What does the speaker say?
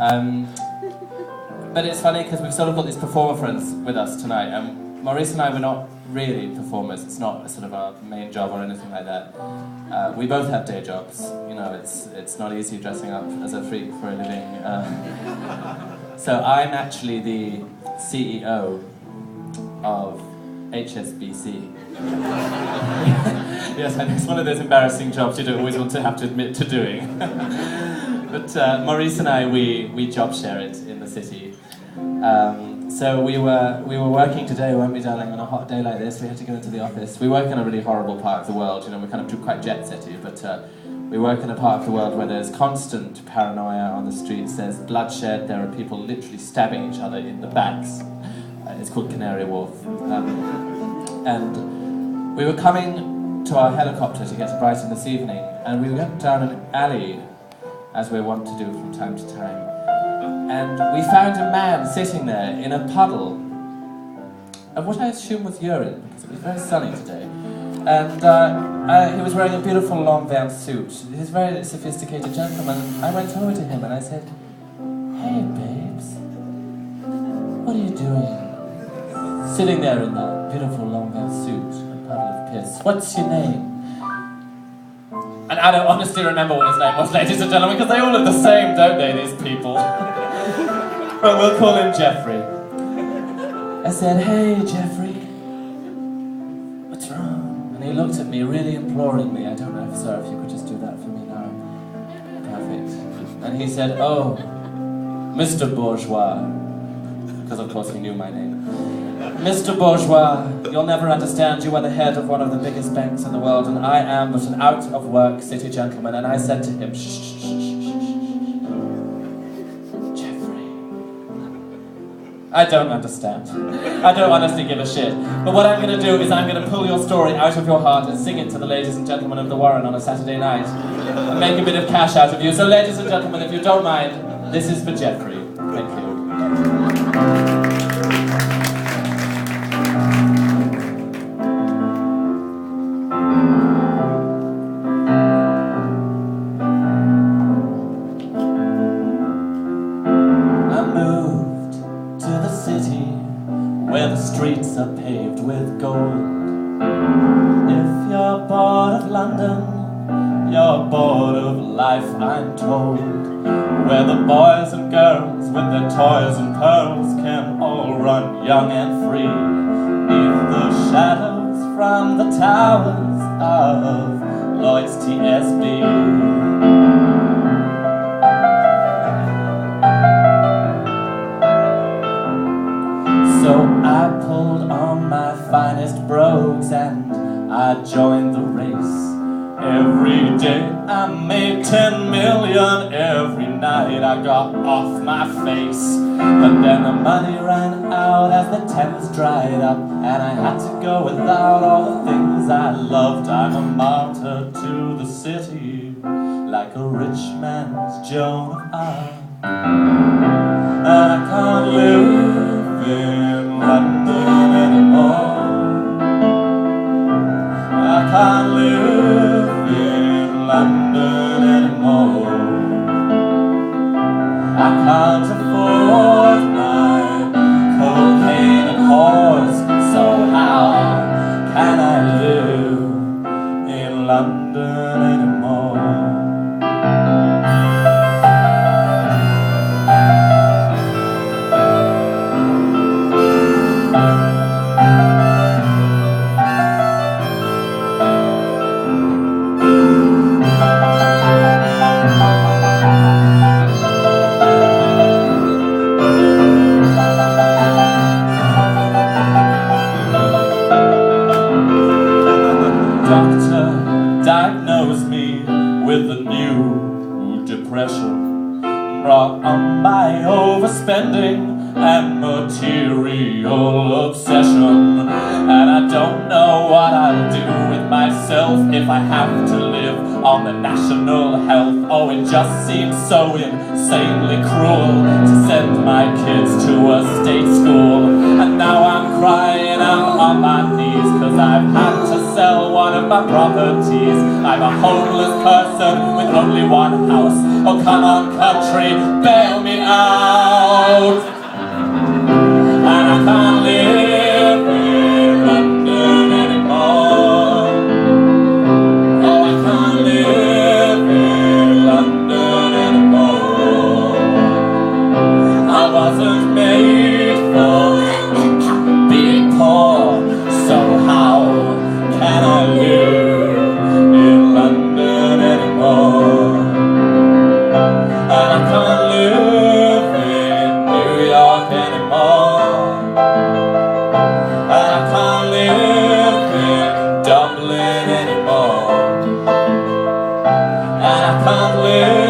But it's funny because we've sort of got these performer friends with us tonight, and Maurice and I were not really performers. It's not sort of our main job or anything like that. We both have day jobs. You know, it's not easy dressing up as a freak for a living. So I'm actually the CEO of HSBC. Yes, and it's one of those embarrassing jobs you don't always want to have to admit to doing. But Maurice and I, we job share it in the city. So we were working today, weren't we, darling? On a hot day like this, we had to go into the office. We work in a really horrible part of the world. You know, we're kind of quite jet-setty, but we work in a part of the world where there's constant paranoia on the streets. There's bloodshed. There are people literally stabbing each other in the backs. It's called Canary Wharf. And we were coming to our helicopter to get to Brighton this evening, and we went down an alley, as we're wont to do from time to time. And we found a man sitting there in a puddle of what I assume was urine, because it was very sunny today. And he was wearing a beautiful long veil suit. He's a very sophisticated gentleman. I went over to him and I said, "Hey, babes, what are you doing? Sitting there in that beautiful long veil suit, a puddle of piss. What's your name?" And I don't honestly remember what his name was, ladies and gentlemen, because they all look the same, don't they, these people? But we'll call him Jeffrey. I said, "Hey, Jeffrey, what's wrong?" And he looked at me really imploringly. I don't know, sir, if you could just do that for me now. Perfect. And he said, "Oh, Mr. Bourgeois," because of course he knew my name. "Mr. Bourgeois, you'll never understand. You are the head of one of the biggest banks in the world, and I am but an out-of-work city gentleman." And I said to him, "Shh, shh, shh, shh, Jeffrey, I don't understand. I don't honestly give a shit. But what I'm going to do is I'm going to pull your story out of your heart and sing it to the ladies and gentlemen of the Warren on a Saturday night and make a bit of cash out of you. So ladies and gentlemen, if you don't mind, this is for Jeffrey. Thank you." Where the streets are paved with gold. If you're bored of London, you're bored of life, I'm told. Where the boys and girls with their toys and pearls can all run young and free, neath the shadows from the towers of Lloyd's TSB. So I pulled on my finest brogues and I joined the race. Every day I made 10 million, every night I got off my face. But then the money ran out as the Thames dried up, and I had to go without all the things I loved. I'm a martyr to the city, like a rich man's Joan of Arc. And I can't live in London anymore. I can't live in London anymore. I can't afford my cocaine and whores, so how can I live in London anymore? Doctor diagnosed me with a new depression, brought on by overspending and material obsession. And I don't know what I'll do with myself if I have to live on the national health. Oh, it just seems so insanely cruel to send my kids to a state school. And now I'm crying out on my knees, 'cause I've had to sell one of my properties. I'm a homeless person with only one house. Oh come on country, bail me out. And I can't live in London anymore. Oh, I can't live in London anymore. I wasn't made for being poor, so how can I live in London anymore? And I can't live in New York anymore. And I can't live in Dublin anymore. And I can't live